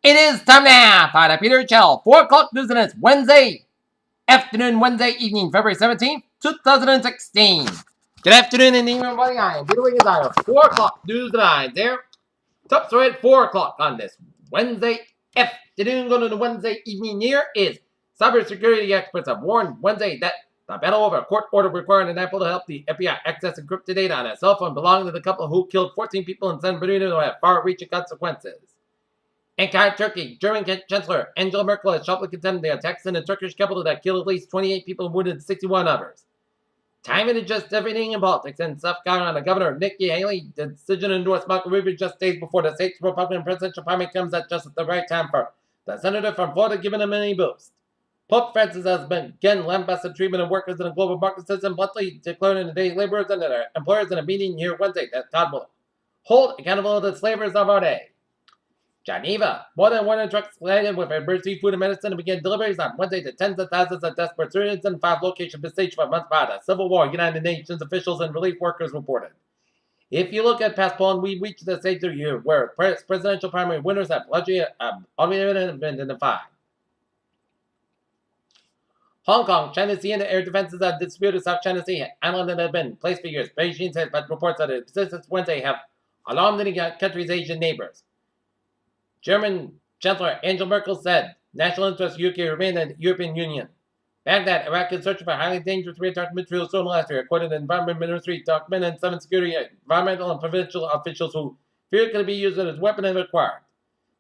It is time now for the Peter Chell 4 o'clock news, and it's Wednesday afternoon, Wednesday evening, February 17th, 2016. Good afternoon and evening, everybody. I am Peter Wiggins. I have 4 o'clock news and there. Top story at 4 o'clock on this Wednesday afternoon. Going to the Wednesday evening here is cybersecurity experts have warned Wednesday that the battle over a court order requiring an Apple to help the FBI access encrypted data on a cell phone belonging to the couple who killed 14 people in San Bernardino have far-reaching consequences. In Turkey, German Chancellor Angela Merkel has sharply condemned the attacks in the Turkish capital that killed at least 28 people and wounded 61 others. Time to adjust everything in politics, and South Carolina Governor Nikki Haley, the decision to endorse Marco Rubio just days before the state's Republican presidential primary comes at just at the right time for the senator from Florida giving him a mini boost. Pope Francis has been again lambasted treatment of workers in the global market system, bluntly declaring today's laborers and their employers in a meeting here Wednesday that God will hold accountable the slavers of our day. Geneva. More than 100 trucks landed with emergency food and medicine to begin deliveries on Wednesday to tens of thousands of desperate Syrians in 5 locations besieged for months by the civil war, United Nations officials and relief workers reported. If you look at past polling, we reached the stage of the year where presidential primary winners have largely already been identified. Hong Kong, China Sea, and the air defenses have disputed South China Sea island that have been placed for years. Beijing said, but reports that its since Wednesday have alarmed the country's Asian neighbors. German Chancellor Angela Merkel said national interest UK remain in the European Union. Baghdad, Iraq is searching for highly dangerous radioactive material stolen last year, according to the Environment Ministry document and 7 security, environmental, and provincial officials who fear it could be used as a weapon if acquired.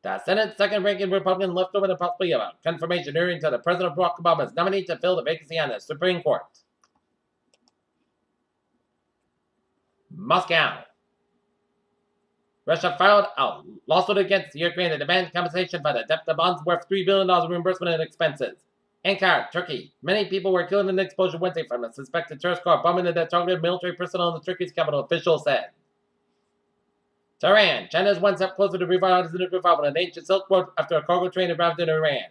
The Senate's second-ranking Republican left over the possibility of a confirmation hearing to the President Barack Obama's nominee to fill the vacancy on the Supreme Court. Moscow. Russia filed a lawsuit against Ukraine to demand compensation for the debt of bonds worth $3 billion reimbursement and expenses. Ankara, Turkey. Many people were killed in an explosion Wednesday from a suspected terrorist car bombing that targeted military personnel in the Turkey's capital, officials said. Tehran. China is one step closer to revitalizing the revival of the ancient Silk Road after a cargo train arrived in Iran.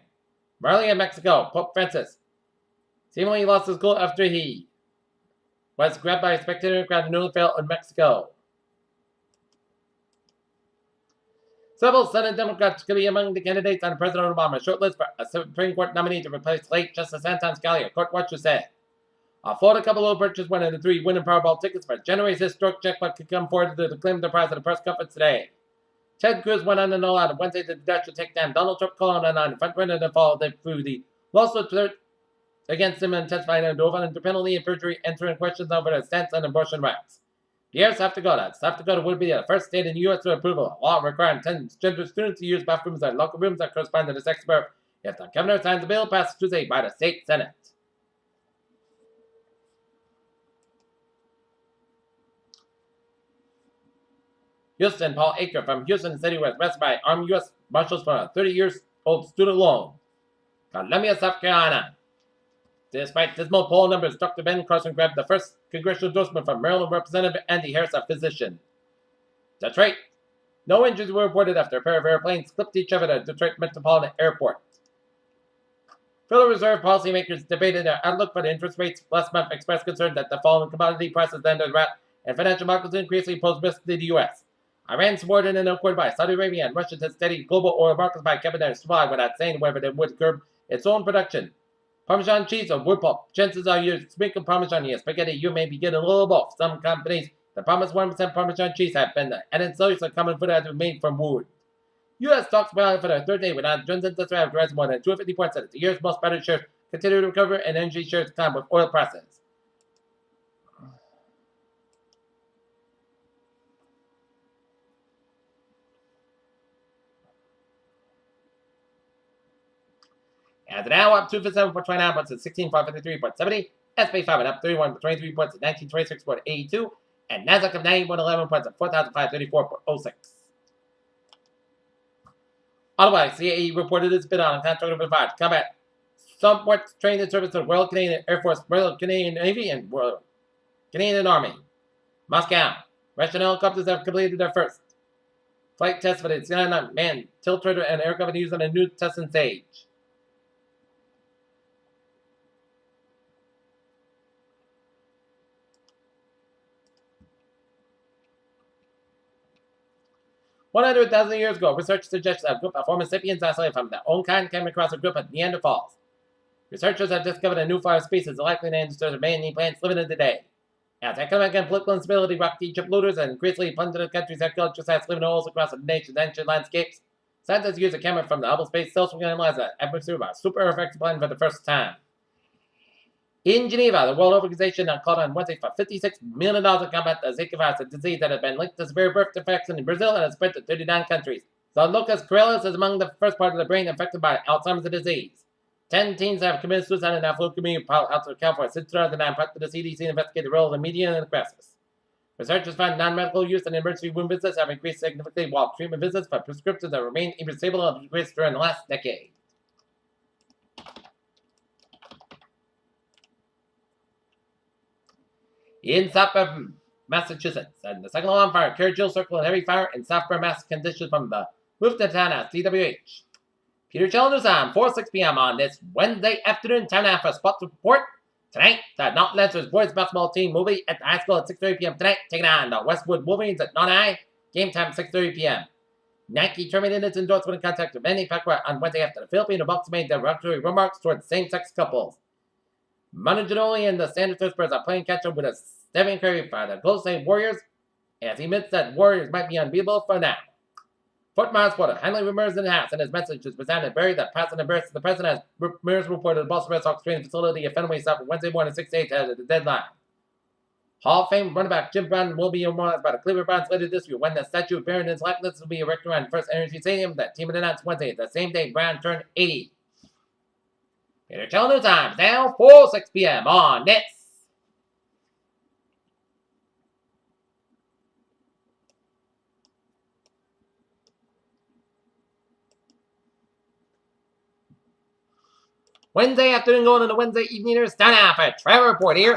Marley in Mexico. Pope Francis seemingly lost his cool after he was grabbed by a spectator crowd in Newfield in Mexico. Several Senate Democrats could be among the candidates on President Obama's shortlist for a Supreme Court nominee to replace late Justice Anton Scalia, court watcher said. A Florida couple who purchased one of the 3 winning Powerball tickets for January's historic jackpot could come forward to claim the prize at a press conference today. Ted Cruz went on and all out on Wednesday that the Dutch would take down Donald Trump, calling on the front runner to follow through the lawsuit against him and testifying under penalty of perjury, answering questions over the stance on abortion rights. Yes, South Dakota would be the first state in the U.S. to approve a law requiring transgender students to use bathrooms and locker rooms that correspond to the sex birth if the governor signs the bill passed Tuesday by the state Senate. Houston, Paul Aker from Houston said he was arrested by armed U.S. Marshals for a 30-year-old student loan. Columbia, South Carolina. Despite dismal poll numbers, Dr. Ben Carson grabbed the first congressional endorsement from Maryland Representative Andy Harris, a physician. Detroit. No injuries were reported after a pair of airplanes clipped each other at Detroit Metropolitan Airport. Federal Reserve policymakers debated their outlook for the interest rates last month, expressed concern that the fall in commodity prices under the rat and financial markets increasingly pose risk to the U.S. Iran supported and acquired by Saudi Arabia and Russia to steady global oil markets by keeping their supply without saying whether they would curb its own production. Parmesan cheese or wood pulp. Chances are you sprinkle Parmesan in your spaghetti, you may be getting a little both. Some companies that promise 1% Parmesan cheese have been added so common food has been made from wood. U.S. stocks rallied for the 3rd day without Jones Industrial have risen more than 250 points as the year's most battered shares continue to recover and energy shares climb with oil prices. As now up 257.29 points at 16,553.70. SP 5 up 31.23 points at 1926.82. And Nasdaq of 90.11 points at 4,534.06. Otherwise, CAE reported its bid on a contract of advice combat support training service of Royal Canadian Air Force, Royal Canadian Navy, and Royal Canadian Army. Moscow. Russian helicopters have completed their first flight test for the Skyline manned tiltrotor and aircraft used on a new testing stage. 100,000 years ago, research suggests that a group of Homo sapiens isolated from their own kind came across a group of Neanderthals. Researchers have discovered a new fire species likely to ancestor of many plants living in today. As economic and political instability rocked Egypt looters and increasingly plundered the country's archaeological sites living holes across the nation's ancient landscapes, scientists used a camera from the Hubble Space Telescope to analyze the atmosphere of a super-effective planet for the first time. In Geneva, the World Organization called on Wednesday for $56 million to combat the Zika virus, a disease that has been linked to severe birth defects in Brazil and has spread to 39 countries. The locus coeruleus is among the first part of the brain affected by Alzheimer's disease. 10 teens have committed suicide in the affluent community of California since 2009, part of the CDC investigated the role of the media in the crisis. Researchers found non-medical use and emergency room visits have increased significantly, while treatment visits for prescriptions that remain stable have decreased during the last decade. In Southburn, Massachusetts, and the second alarm fire carried Jill Circle and heavy fire in Southburn, Mass. Conditions from the roof to town at CWH. Peter Chell News Time, 4-6 p.m. on this Wednesday afternoon. Time now for a sports report. Tonight, the North Lancers boys basketball team will be at the high school at 6:30 p.m. tonight, taking on the Westwood Wolverines at North High. Game time 6:30 p.m. Nike terminated its endorsement in contact with Manny Pacquiao on Wednesday after the Filipino boxer made derogatory remarks towards same-sex couples. Manu Ginobili and the San Antonio Spurs are playing catch-up with a Stephen Curry for the Golden State Warriors, as he admits that Warriors might be unbeatable for now. Fort Myers reporter Henry Ramirez in the house, and his message is presented buried that passing embarrassed the president as Ramirez reported the Boston Red Sox training facility at Fenway South Wednesday morning 6 8 ahead of the deadline. Hall of Fame running back Jim Brown will be immortalized by the Cleveland Browns later this year when the statue of bearing his likeness will be erected around First Energy Stadium. That team announced Wednesday, the same day Brown turned 80. Peter Chell News Time, now 4-6 p.m. on this. Wednesday afternoon going into Wednesday evening. It's time now for a travel report here.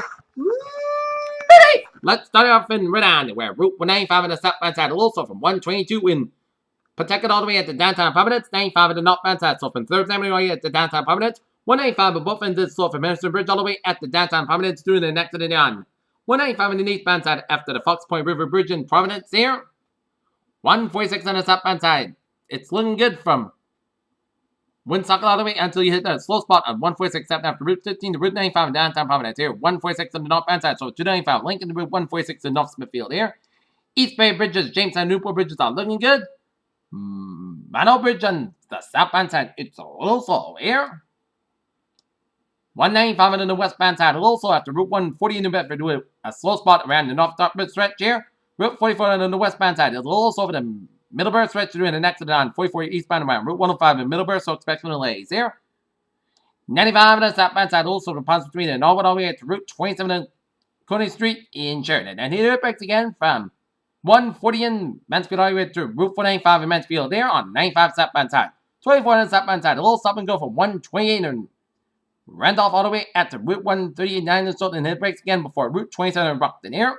Let's start off in Rhode Island, where Route 195 in the southbound side, also from 122 in Pawtucket all the way at the downtown Providence, 95 at the northbound side, so from 3rd Avenue all the way at the downtown Providence, 195 at both ends is slow from Minister Bridge all the way at the downtown Providence during the next to the on. 195 in the eastbound side after the Fox Point River Bridge in Providence here. 146 on the southbound side. It's looking good from Woonsocket all the way until you hit the slow spot on 146 after Route 15 to Route 95 in downtown Providence here. 146 on the northbound side, so 295 Lincoln to Route 146 in North Smithfield here. East Bay Bridges, Jamestown, Newport Bridges are looking good. Mano Bridge on the southbound side, it's a little slow here. 195 on the westbound side, a little slow after Route 140 in New Bedford with a slow spot around the North Dartmouth stretch here. Route 44 on the westbound side is a little slow for the Middleburg stretch during the next on 44 eastbound around Route 105 in Middleburg, so expect some delays here. 95 on the southbound side, also from Ponce Street and Norwood all the way to Route 27 on Coney Street in Sheridan. And here it breaks again from 140 in Mansfield all the way to Route 495 in Mansfield there on 95 southbound side. 24 on the southbound side, a little stop and go from 128 in Randolph all the way at the Route 139 in Stoughton, and it breaks again before Route 27 in Brockton here.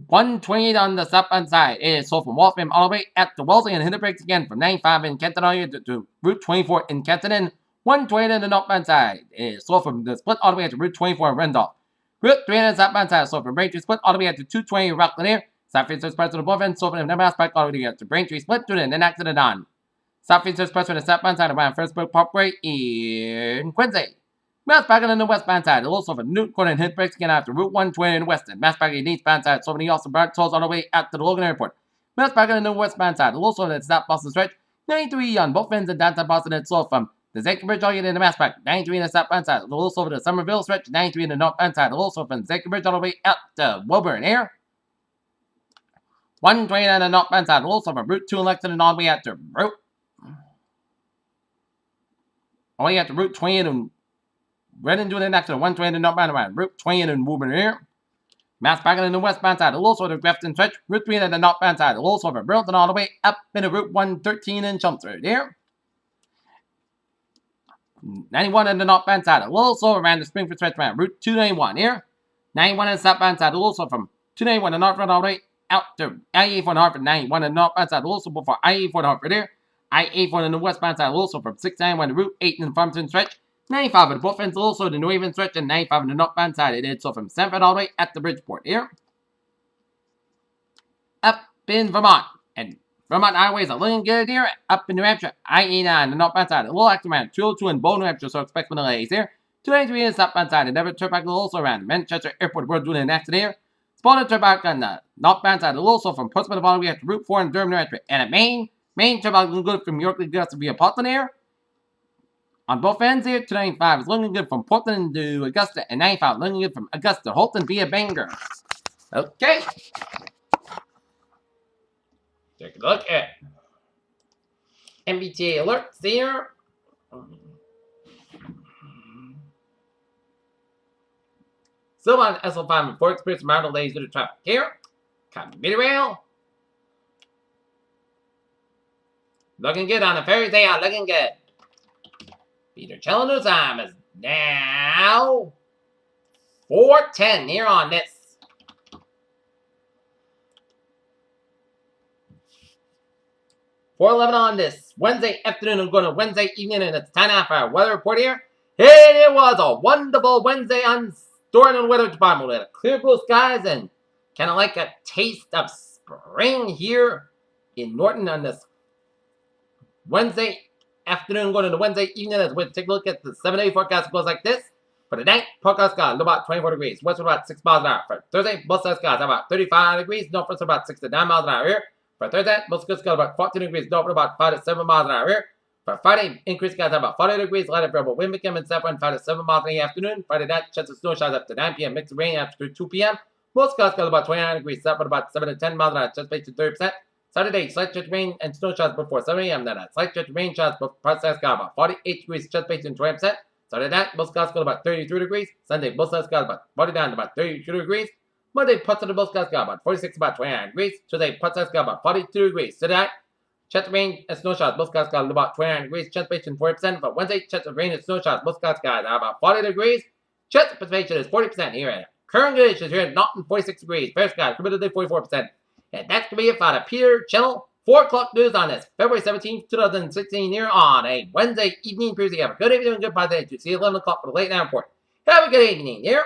128 on the southbound side is sold from Waltham all the way at the Wellesley, and hit it breaks again from 95 in Kenton all the way to Route 24 in Kenton. And 128 on the northbound side is sold from the split all the way to Route 24 in Randolph. Route 3 on the southbound side is sold from Braintree split all the way to 220 in Rockland here. Southeast Express to the both ends sold from Nebraska Pike all the way to Braintree split to the next to the Don. Southeast Express to the southbound side around Firstburg Parkway in Quincy. Mass Packing on the westbound side, also from Newton Court and hit breaks again after Route 120 in Weston. Mass Packing on the eastbound side, so many also brought tolls all the way out to the Logan Airport. Mass Packing on the westbound side, also from the South Boston stretch, 93 on both ends of downtown Boston and slow from the Zanker Bridge all the way to the Mass Pack, 93 in the southbound side, also from the Somerville stretch, 93 in the northbound side, also from Zanker Bridge all the way out to Woburn here. 120 on the northbound side, also from Route 2 in Lexington all the way out to Route 28 and right into the next to 120 and northbound around Route 20 and Woburn here. Mass Packing on the westbound side, also the Grafton stretch, Route 3 on the northbound side, also from Burlington all the way up into Route 113 in Chelmsford here. 91 on the northbound side, also around the Springfield stretch around Route 291 here. 91 on the southbound side, also from 291 to Northford all the way out to I-84 and Hartford. 91 on the northbound side, also before I-84 and Hartford here. I-84 on the westbound side, also from 691 to Route 8 in the Farmington stretch. 95 at both ends, also the New Haven stretch, and 95 on the northbound side. It is so from Sanford all the way at the Bridgeport here. Up in Vermont. And Vermont highways are looking good here. Up in New Hampshire, I-89, the northbound side, a little extra around 202 in Bow, New Hampshire, so expect some delays here. 293 in the southbound side, and Never Turnpike also around Manchester Airport. We're doing an accident here. Spotted Turnpike on the northbound side, a little so from Portsmouth to Bonneville, we have to Route 4 in Durham, New Hampshire. And at Maine Turnpike looking good from York to via Portland here. On both ends here, 295 is looking good from Portland to Augusta, and 95 looking good from Augusta to Holton via Bangor. Okay. Take a look at MBTA alerts here. Still on SL5 and 4 experience amount of delays due to traffic here. Commuter rail. Looking good on the ferries, they are looking good. Peter Cello time is now 4:10 here on this. $4:11 on this Wednesday afternoon. I'm going to Wednesday evening, and it's time now for our weather report here. And it was a wonderful Wednesday on Storm and Weather Department. We had clear blue skies and kind of like a taste of spring here in Norton on this Wednesday afternoon going into Wednesday evening. As we take a look at the 7-day forecast, it goes like this. For the night, forecast skies about 24 degrees. West about 6 miles an hour. For Thursday, both sides skies about 35 degrees. Northwest about 6 to 9 miles an hour here. For Thursday, most good skies about 14 degrees. Northwest about 5 to 7 miles an hour here. For Friday, increased skies about 40 degrees. Light and variable wind becoming 7 5 to 7 miles in the afternoon. Friday night, chance of snow showers up to 9 p.m. Mixed rain after 2 p.m. Most skies about 29 degrees. South about 7 to 10 miles an hour. Chance based to 30%. Saturday, slight chance of rain and snow showers before 7 a.m. Then a slight chance of rain showers before sky about 48 degrees. Chance based in 20%. Saturday night, most skies about 33 degrees. Sunday, most skies about 49 to about 32 degrees. Monday, parts of the most skies about 46 about 29 degrees. Tuesday, parts of the sky about 42 degrees. Today, chance of rain and snow showers, most skies about 29 degrees. Chance based in 40%. But Wednesday, chance of rain and snow showers, most skies are about 40 degrees. Chance of precipitation is 40% here at current conditions here at Norton, 46 degrees. Fair skies, humidity 44%. And that's going to be it for the Peter Channel 4 o'clock news on this February 17th, 2016 here on a Wednesday evening. Have a good evening and good day to see you 11 o'clock for the late night report. Have a good evening here.